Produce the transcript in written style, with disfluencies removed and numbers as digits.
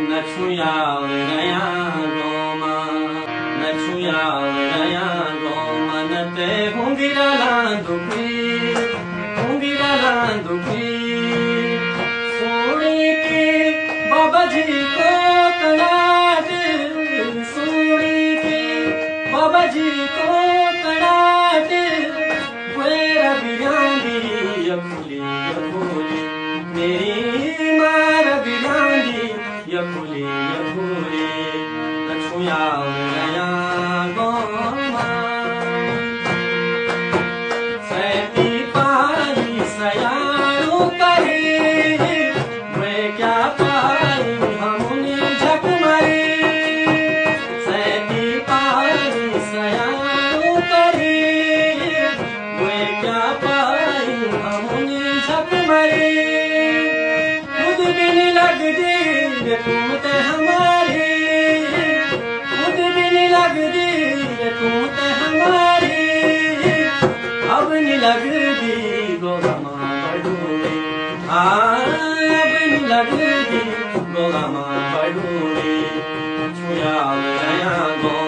छुया रया गोमा न छुया रया गोमा न ते हुंगिरा लांदुकी सोनी की बाबा जी को कड़ाट सोनी की बाबा जी को कड़ाट वेरा बिरांदी यखुली यखुली मेरी मार बिरांदी यखुली यखुली न छुया रया गोमा सैती पारी सयारू करी वे क्या पाई हमने झक मरी सैती पारी सयारू करी वे क्या पाई हमने झक मरी खुद भी नहीं लगती तुम ते हमारी खुद भी नहीं लगती तुम ते हमारी अब नहीं लगती गोलामा बड़ूरी अब नहीं लगती गोलामा बड़ूरी छुया रया गो